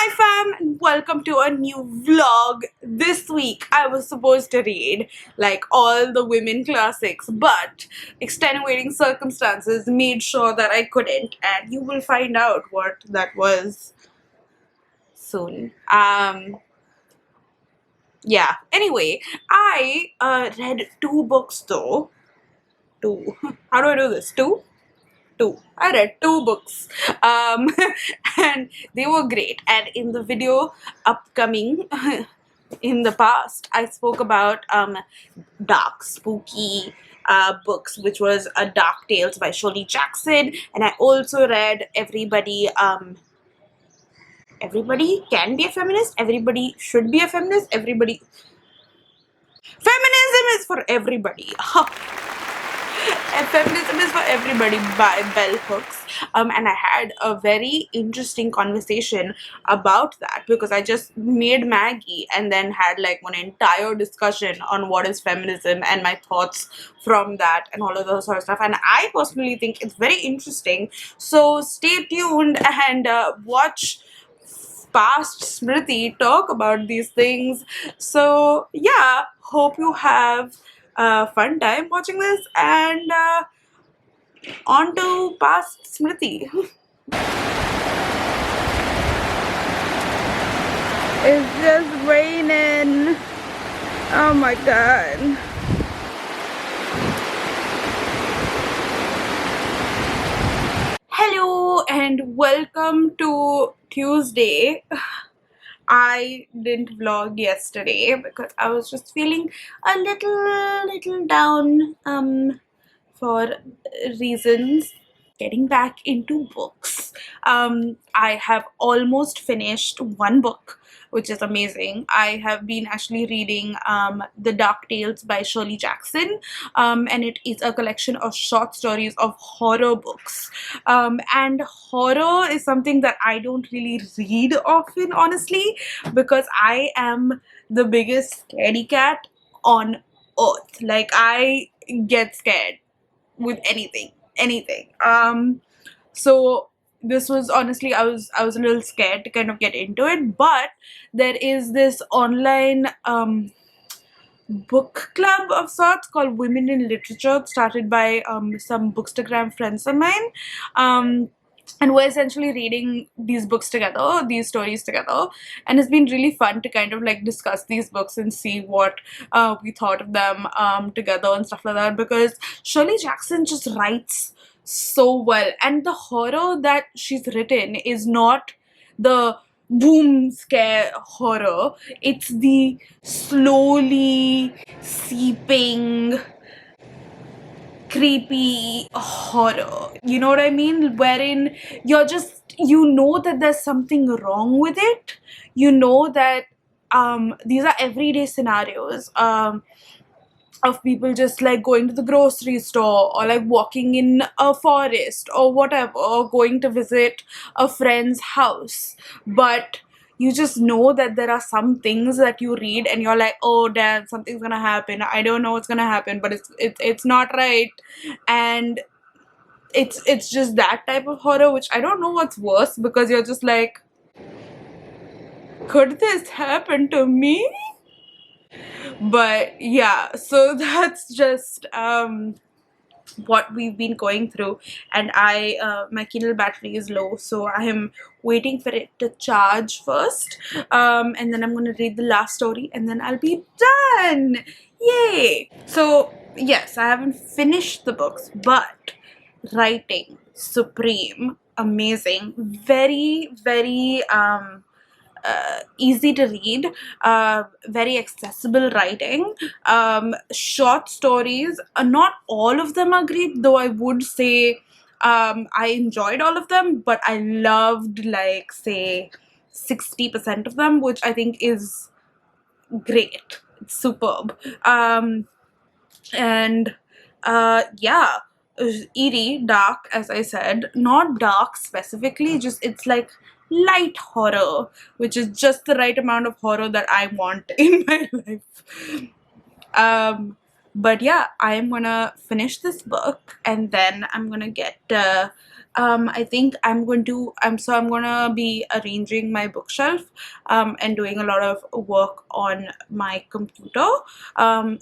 Hi fam, and welcome to a new vlog. This week I was supposed to read like all the women classics, but extenuating circumstances made sure that I couldn't, and you will find out what that was soon. Yeah. Anyway, I read two books though. Two. How do I do this? Two. I read two books. Um, and they were great. And in the video upcoming, in the past, I spoke about dark, spooky books, which was Dark Tales by Shirley Jackson. And I also read Everybody can be a feminist. Everybody should be a feminist. Feminism is for everybody. And Feminism is for Everybody by Bell Hooks. And I had a very interesting conversation about that because I just made Maggie and then had like one entire discussion on what is feminism and my thoughts from that and all of those sort of stuff. And I personally think it's very interesting. So stay tuned and watch past Smriti talk about these things. So yeah, hope you have a fun time watching this, and on to past Smriti. It's just raining. Oh my god. Hello and welcome to Tuesday. I didn't vlog yesterday because I was just feeling a little down for reasons. Getting back into books. I have almost finished one book, which is amazing. I have been actually reading The Dark Tales by Shirley Jackson, and it is a collection of short stories of horror books. And horror is something that I don't really read often, honestly, because I am the biggest scaredy cat on earth. Like, I get scared with anything. So this was honestly, I was a little scared to kind of get into it, but there is this online book club of sorts called Women in Literature, started by some bookstagram friends of mine, and we're essentially reading these books together, these stories together, and it's been really fun to kind of like discuss these books and see what we thought of them together and stuff like that, because Shirley Jackson just writes so well, and the horror that she's written is not the boom scare horror, it's the slowly seeping creepy horror, you know what I mean, wherein you know that there's something wrong with it, you know that these are everyday scenarios of people just like going to the grocery store or like walking in a forest or whatever, or going to visit a friend's house, but you just know that there are some things that you read and you're like, oh damn, something's gonna happen, I don't know what's gonna happen, but it's not right, and it's just that type of horror, which I don't know what's worse, because you're just like, could this happen to me? But yeah, so that's just what we've been going through, and my Kindle battery is low, so I am waiting for it to charge first, and then I'm gonna read the last story and then I'll be done. Yay! So yes, I haven't finished the books, but writing supreme, amazing, very easy to read, very accessible writing, short stories, not all of them are great, though I would say I enjoyed all of them, but I loved like say 60% of them, which I think is great, it's superb. And yeah, eerie, dark, as I said, not dark specifically, just it's like light horror, which is just the right amount of horror that I want in my life. But yeah, I am gonna finish this book and then I'm gonna get I think I'm gonna be arranging my bookshelf and doing a lot of work on my computer.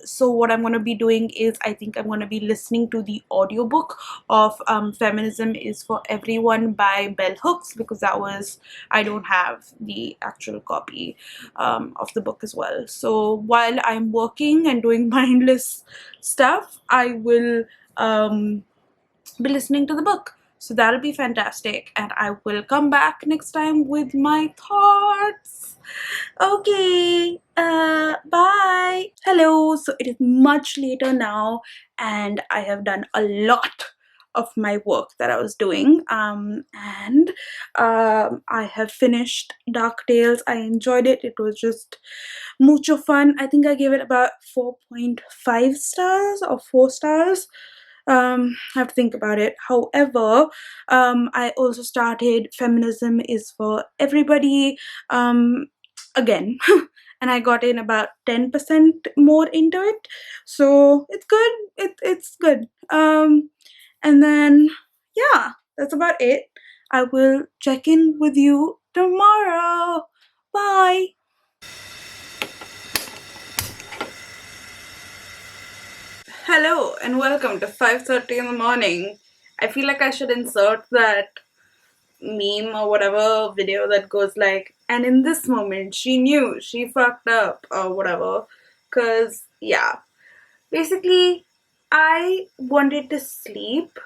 So what I'm gonna be doing is I think I'm gonna be listening to the audiobook of Feminism is for Everyone by Bell Hooks, because I don't have the actual copy of the book as well. So while I'm working and doing mindless stuff, I will be listening to the book. So that'll be fantastic, and I will come back next time with my thoughts. Okay, bye. Hello. So it is much later now, and I have done a lot of my work that I was doing. And I have finished Dark Tales. I enjoyed it. It was just mucho fun. I think I gave it about 4.5 stars or 4 stars. I have to think about it. However, I also started Feminism is for Everybody again, and I got in about 10% more into it, so it's good. It's good. And then yeah, that's about it. I will check in with you tomorrow. Bye. Hello and welcome to 5:30 in the morning. I feel like I should insert that meme or whatever video that goes like, and in this moment she knew she fucked up or whatever. Cause yeah, basically I wanted to sleep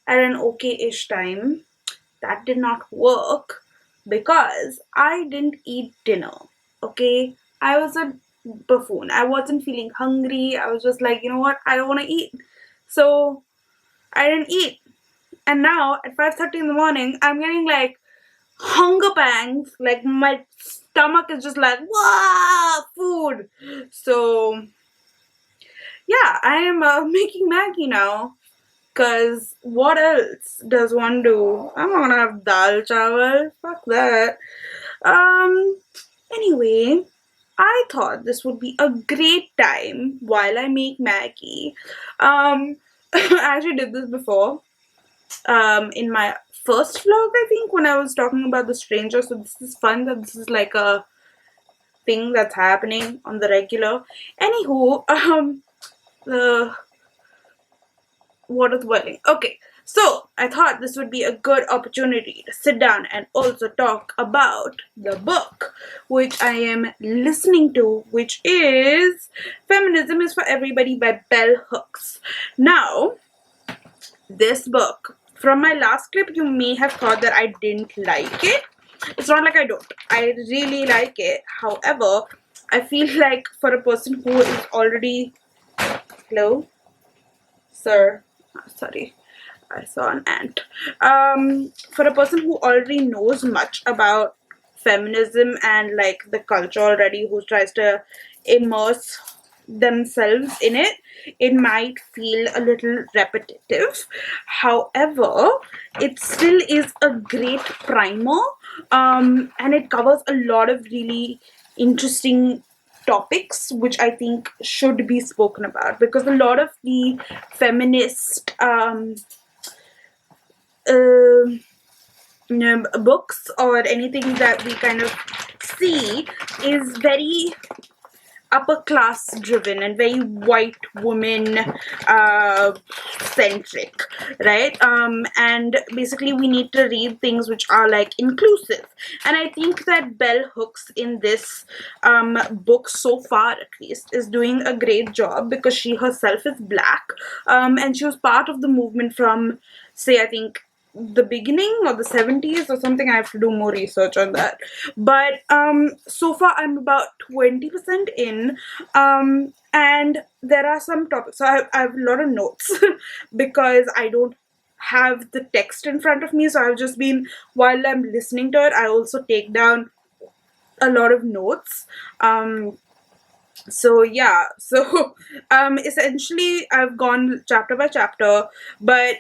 at an okay-ish time. That did not work because I didn't eat dinner. Okay, I was a buffoon. I wasn't feeling hungry. I was just like, you know what, I don't want to eat, so I didn't eat. And now at 5:30 in the morning I'm getting like hunger pangs. Like my stomach is just like, wow, food. So yeah, I am making Maggie now. Cause what else does one do? I'm not gonna have dal chawal. Fuck that. Um. Anyway, I thought this would be a great time while I make Maggie. I actually did this before. In my first vlog, I think, when I was talking about the stranger. So this is fun that this is like a thing that's happening on the regular. Anywho, the water boiling. Okay, so I thought this would be a good opportunity to sit down and also talk about the book which I am listening to, which is Feminism is for Everybody by Bell Hooks. Now, this book, from my last clip, you may have thought that I didn't like it. It's not like I don't. I really like it. However, I feel like for a person who is already... Hello? Sir. Sorry, I saw an ant. For a person who already knows much about feminism and like the culture already, who tries to immerse themselves in it, it might feel a little repetitive. However, it still is a great primer, and it covers a lot of really interesting topics which I think should be spoken about, because a lot of the feminist books or anything that we kind of see is very upper class driven and very white woman centric, right? And basically we need to read things which are like inclusive, and I think that Bell Hooks in this book so far at least is doing a great job, because she herself is black, and she was part of the movement from, say, I think the beginning or the 70s or something. I have to do more research on that, but so far I'm about 20% in, and there are some topics, so I have a lot of notes because I don't have the text in front of me, so I've just been, while I'm listening to it, I also take down a lot of notes. So yeah, so essentially I've gone chapter by chapter, but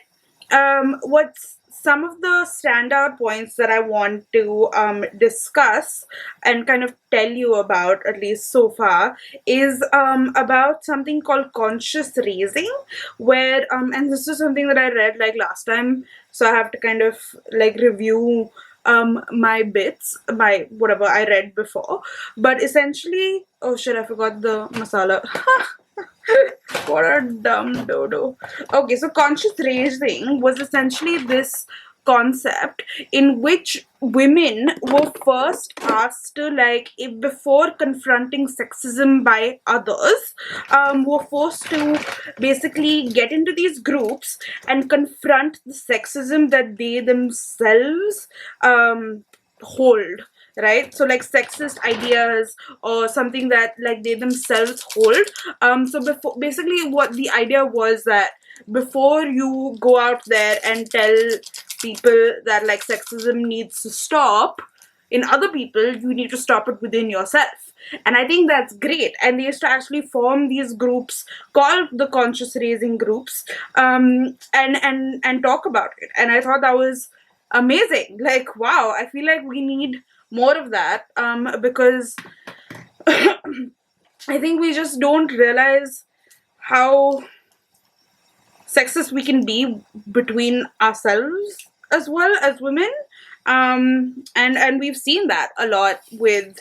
what's some of the standout points that I want to discuss and kind of tell you about, at least so far, is about something called conscious raising, where and this is something that I read like last time, so I have to kind of like review my bits, my whatever I read before. But essentially, oh shit, I forgot the masala. What a dumb dodo. Okay, so conscious raising was essentially this concept in which women were first asked to, like, if before confronting sexism by others, were forced to basically get into these groups and confront the sexism that they themselves hold, right? So like sexist ideas or something that like they themselves hold. So before, basically what the idea was that before you go out there and tell people that like sexism needs to stop in other people, you need to stop it within yourself. And I think that's great. And they used to actually form these groups called the conscious raising groups, and talk about it. And I thought that was amazing. Like, wow, I feel like we need more of that, because I think we just don't realize how sexist we can be between ourselves as well as women, and we've seen that a lot with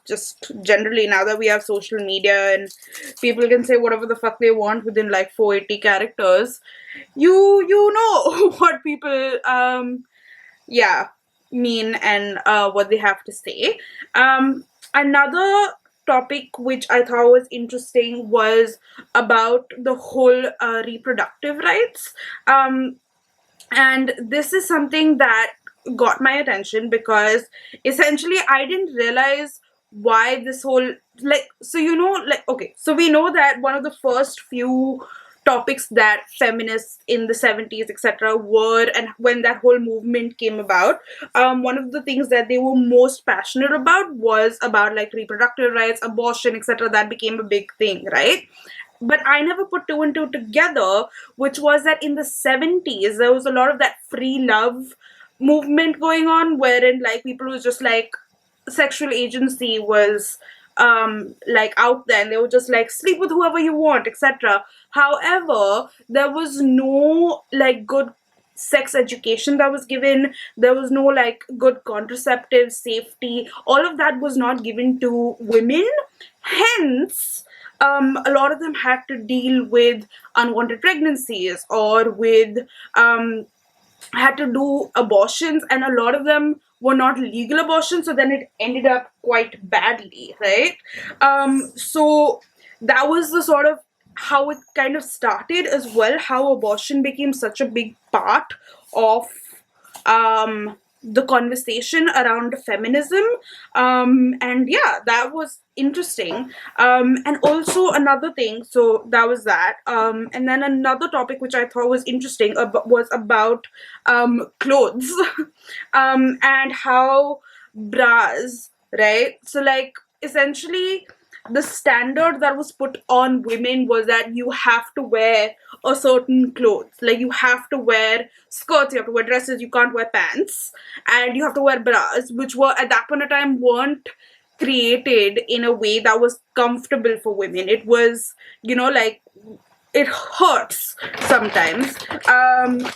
just generally, now that we have social media and people can say whatever the fuck they want within like 480 characters, you know what people mean and what they have to say. Another topic which I thought was interesting was about the whole reproductive rights. And this is something that got my attention because essentially I didn't realize why this whole, like, so okay, so we know that one of the first few topics that feminists in the 70s etc were, and when that whole movement came about, one of the things that they were most passionate about was about like reproductive rights, abortion, etc. That became a big thing, right? But I never put two and two together, which was that in the 70s there was a lot of that free love movement going on, wherein like people was just like sexual agency was like out there and they would just like sleep with whoever you want, etc. However, there was no like good sex education that was given. There was no like good contraceptive safety. All of that was not given to women. Hence, a lot of them had to deal with unwanted pregnancies or with had to do abortions, and a lot of them were not legal abortions, so then it ended up quite badly, right? So that was the sort of how it kind of started as well, how abortion became such a big part of the conversation around feminism. And yeah, that was interesting. And also another thing, so that was that. And then another topic which I thought was interesting was about clothes, and how bras, right? So like essentially the standard that was put on women was that you have to wear a certain clothes. Like you have to wear skirts, you have to wear dresses, you can't wear pants, and you have to wear bras, which were at that point of time weren't created in a way that was comfortable for women. It was, like it hurts sometimes.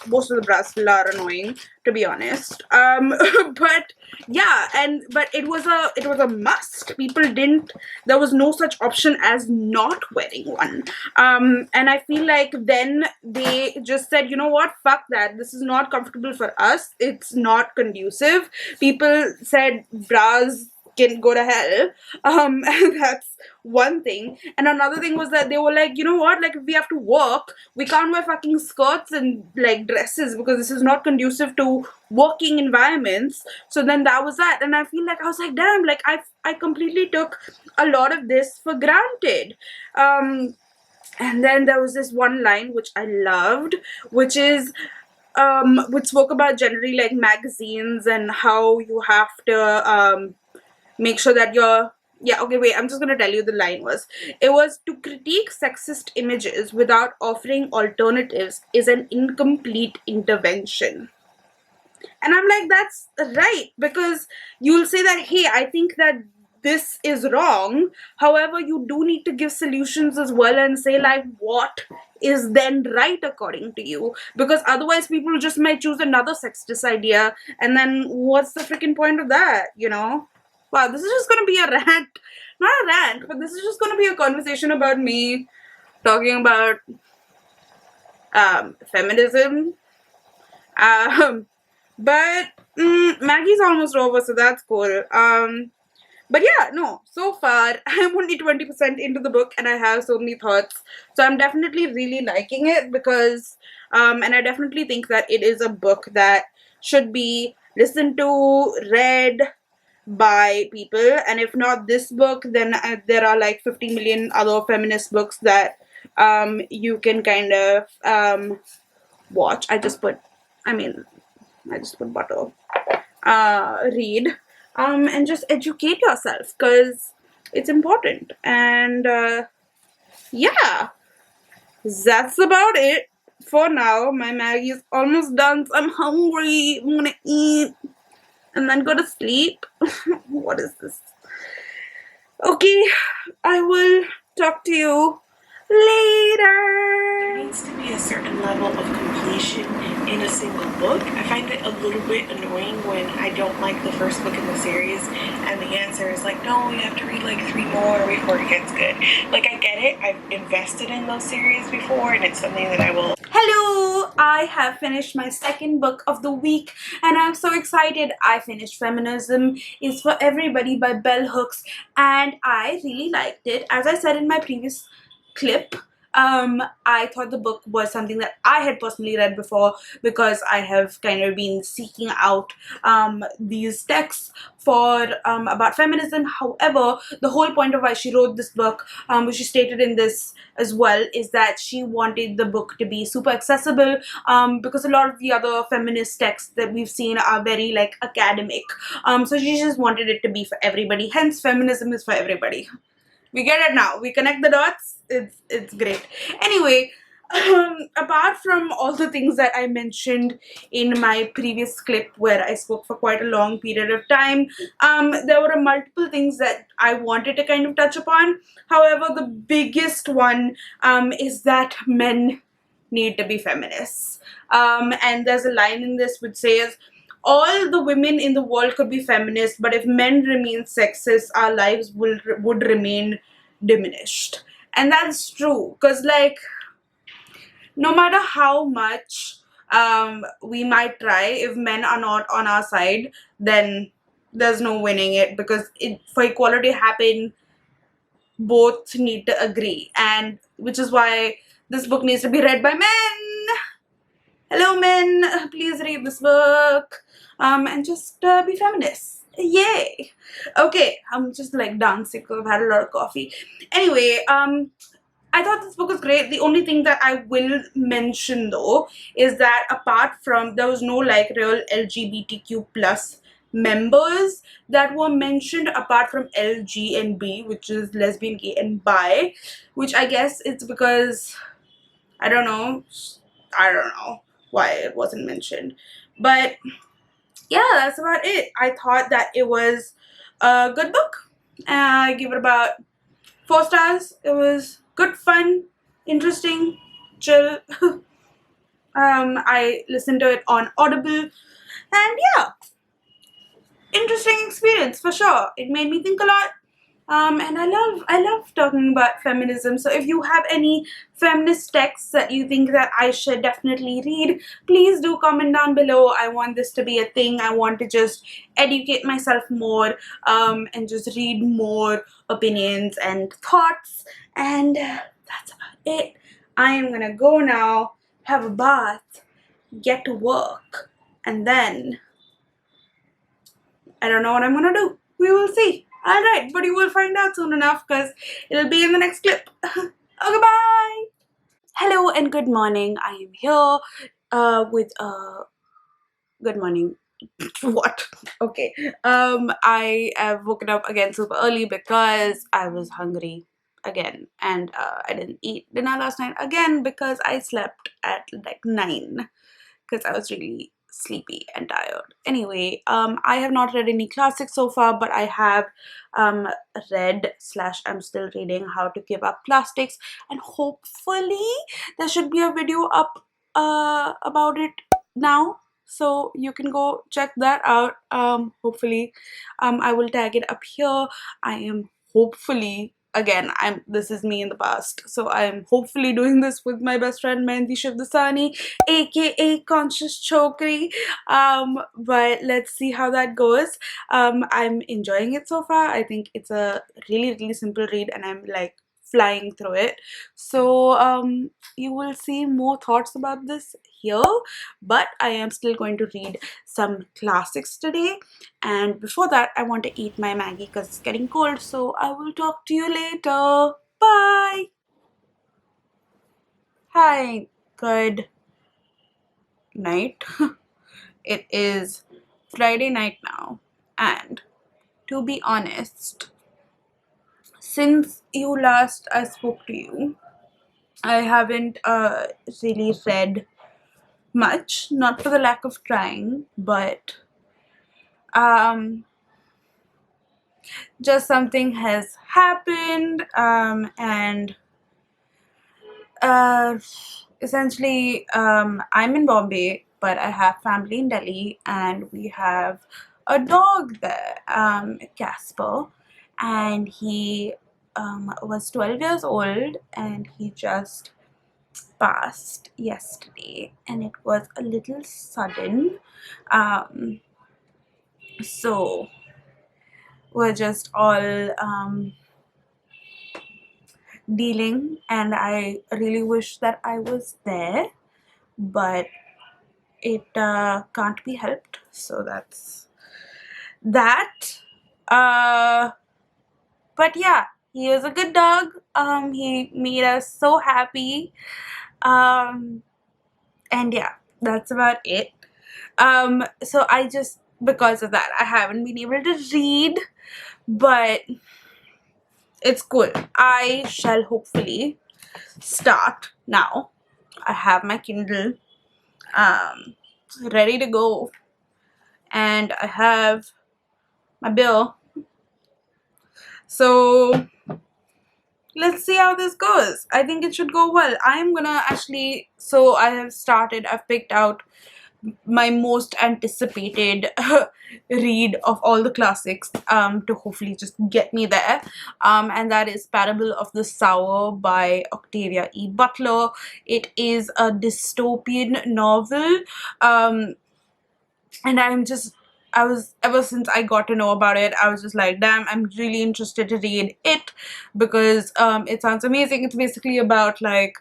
Most of the bras still are annoying, to be honest. But yeah, but it was a must. There was no such option as not wearing one. And I feel like then they just said, you know what, fuck that. This is not comfortable for us. It's not conducive. People said bras can go to hell. And that's one thing. And another thing was that they were like, you know what, like if we have to work, we can't wear fucking skirts and like dresses because this is not conducive to working environments. So then that was that. And I feel like I was like, damn, like I completely took a lot of this for granted. And then there was this one line which I loved, which is which spoke about generally like magazines and how you have to make sure that you're Yeah, okay, wait, I'm just gonna tell you the line was. It was, to critique sexist images without offering alternatives is an incomplete intervention. And I'm like, that's right, because you'll say that, hey, I think that this is wrong. However, you do need to give solutions as well and say, like, what is then right according to you? Because otherwise, people just might choose another sexist idea, and then what's the freaking point of that, you know? Wow, this is just gonna be a rant. Not a rant, but this is just gonna be a conversation about me talking about feminism. Um, but Maggie's almost over, so that's cool. But yeah, no, so far I'm only 20% into the book and I have so many thoughts. So I'm definitely really liking it because, and I definitely think that it is a book that should be listened to, read by people. And if not this book, then there are like 50 million other feminist books that you can kind of watch. I just put butter. Read and just educate yourself because it's important. And yeah, that's about it for now. My Maggie is almost done, so I'm hungry. I'm gonna eat and then go to sleep. What is this? Okay, I will talk to you later. There needs to be a certain level of completion in a single book. I find it a little bit annoying when I don't like the first book in the series and the answer is like, no, you have to read like 3 more before it gets good. Like, I get it. I've invested in those series before and it's something that I will. Hello! I have finished my second book of the week and I'm so excited. I finished Feminism is for Everybody by Bell Hooks and I really liked it. As I said in my previous clip, I thought the book was something that I had personally read before because I have kind of been seeking out these texts for about feminism. However, the whole point of why she wrote this book, which she stated in this as well, is that she wanted the book to be super accessible because a lot of the other feminist texts that we've seen are very like academic. So she just wanted it to be for everybody. Hence, feminism is for everybody. We get it now. We connect the dots. It's great. Anyway, apart from all the things that I mentioned in my previous clip where I spoke for quite a long period of time, there were multiple things that I wanted to kind of touch upon. However, the biggest one is that men need to be feminists. And there's a line in this which says, all the women in the world could be feminists, but if men remain sexist, our lives would remain diminished. And that's true, because like no matter how much we might try, if men are not on our side, then there's no winning it, because for equality to happen, both need to agree, and which is why this book needs to be read by men. Hello men, please read this book and just be feminists. Yay! Okay, I'm just like dancing because I've had a lot of coffee. Anyway, I thought this book was great. The only thing that I will mention though is that apart from, there was no like real LGBTQ plus members that were mentioned apart from L, G and B, which is lesbian, gay and bi, which I guess it's because I don't know why it wasn't mentioned. But yeah, that's about it. I thought that it was a good book. I give it about 4 stars. It was good, fun, interesting, chill. I listened to it on Audible, and yeah, interesting experience for sure. It made me think a lot. And I love talking about feminism. So if you have any feminist texts that you think that I should definitely read, please do comment down below. I want this to be a thing. I want to just educate myself more and just read more opinions and thoughts. And that's about it. I am gonna go now, have a bath, get to work, and then I don't know what I'm gonna do. We will see. Alright, but you will find out soon enough because it'll be in the next clip. Okay, bye! Hello and good morning. I am here with good morning. What? Okay. I have woken up again super early because I was hungry again, and I didn't eat dinner last night again because I slept at like 9 because I was really sleepy and tired. Anyway, I have not read any classics so far, but I have read slash I'm still reading How to Give Up Plastics, and hopefully there should be a video up about it now. So you can go check that out. Hopefully, I will tag it up here. I am hopefully again this is me in the past, so I'm hopefully doing this with my best friend Mehndi Shivdasani, aka Conscious Chokri. But let's see how that goes. I'm enjoying it so far. I think it's a really simple read, and I'm like flying through it. So you will see more thoughts about this here, but I am still going to read some classics today. And before that, I want to eat my Maggie because it's getting cold. So I will talk to you later. Bye. Hi. Good night. It is Friday night now, and to be honest, since I spoke to you, I haven't really read much, not for the lack of trying, but just something has happened, and essentially, I'm in Bombay, but I have family in Delhi, and we have a dog there, Casper, and he was 12 years old, and he just passed yesterday, and it was a little sudden. So we're just all dealing, and I really wish that I was there, but it can't be helped. So that's that. But yeah, he is a good dog. He made us so happy. And yeah, that's about it. So I just, because of that, I haven't been able to read, but it's cool. I shall hopefully start now. I have my Kindle ready to go, and I have my bill. So let's see how this goes. I think it should go well. I'm gonna actually, so I've picked out my most anticipated read of all the classics to hopefully just get me there, and that is Parable of the Sower by Octavia E. Butler. It is a dystopian novel, and ever since I got to know about it, I was just like, damn, I'm really interested to read it because it sounds amazing. It's basically about like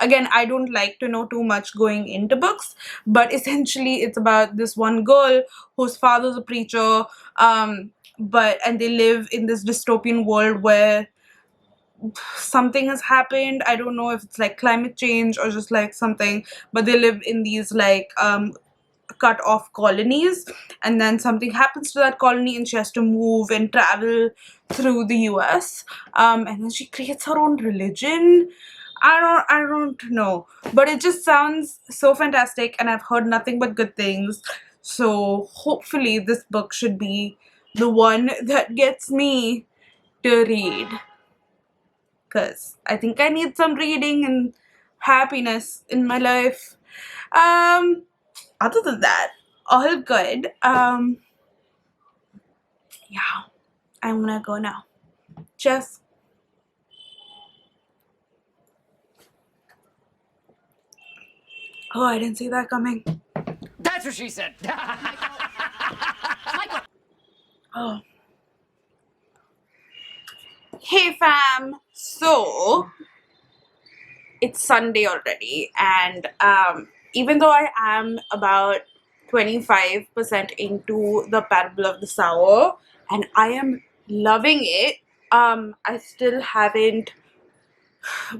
again, I don't like to know too much going into books, but essentially it's about this one girl whose father's a preacher, and they live in this dystopian world where something has happened. I don't know if it's like climate change or just like something, but they live in these like cut off colonies, and then something happens to that colony and she has to move and travel through the US, and then she creates her own religion. I don't know, but it just sounds so fantastic, and I've heard nothing but good things. So hopefully this book should be the one that gets me to read, because I think I need some reading and happiness in my life. Other than that, all good. Yeah, I'm gonna go now. Cheers. Oh, I didn't see that coming. That's what she said. Oh. Hey fam. So it's Sunday already, and even though I am about 25% into the Parable of the Sower, and I am loving it, I still haven't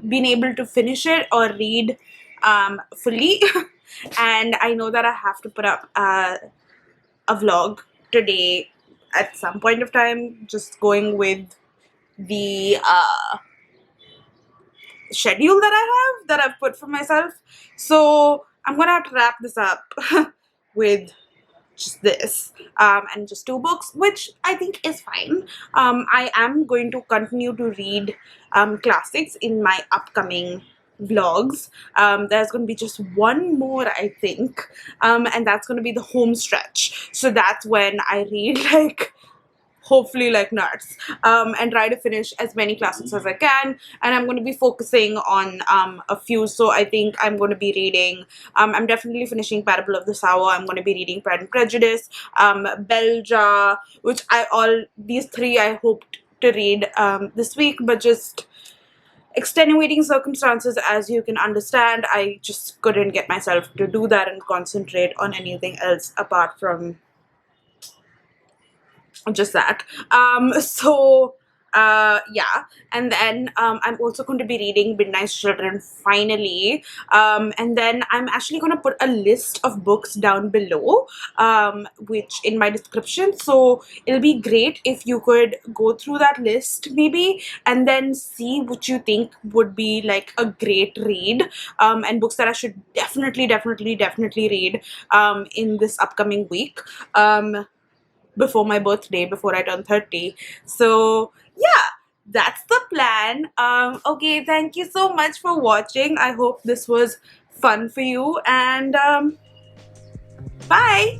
been able to finish it or read fully. And I know that I have to put up a vlog today at some point of time, just going with the schedule that I've put for myself. So I'm gonna have to wrap this up with just this and just 2 books, which I think is fine. I am going to continue to read classics in my upcoming vlogs. There's going to be just one more, I think, and that's going to be the home stretch. So that's when I read like hopefully like nuts, and try to finish as many classics as I can. And I'm going to be focusing on a few. So I think I'm going to be reading, I'm definitely finishing Parable of the Sour. I'm going to be reading Pride and Prejudice, Belja, which these 3 I hoped to read this week, but just extenuating circumstances, as you can understand, I just couldn't get myself to do that and concentrate on anything else apart from just that. So yeah, and then I'm also going to be reading Midnight Children finally, and then I'm actually going to put a list of books down below, which in my description, so it'll be great if you could go through that list maybe and then see what you think would be like a great read, and books that I should definitely read in this upcoming week, before my birthday, before I turn 30. So yeah, that's the plan. Okay, thank you so much for watching. I hope this was fun for you, and bye.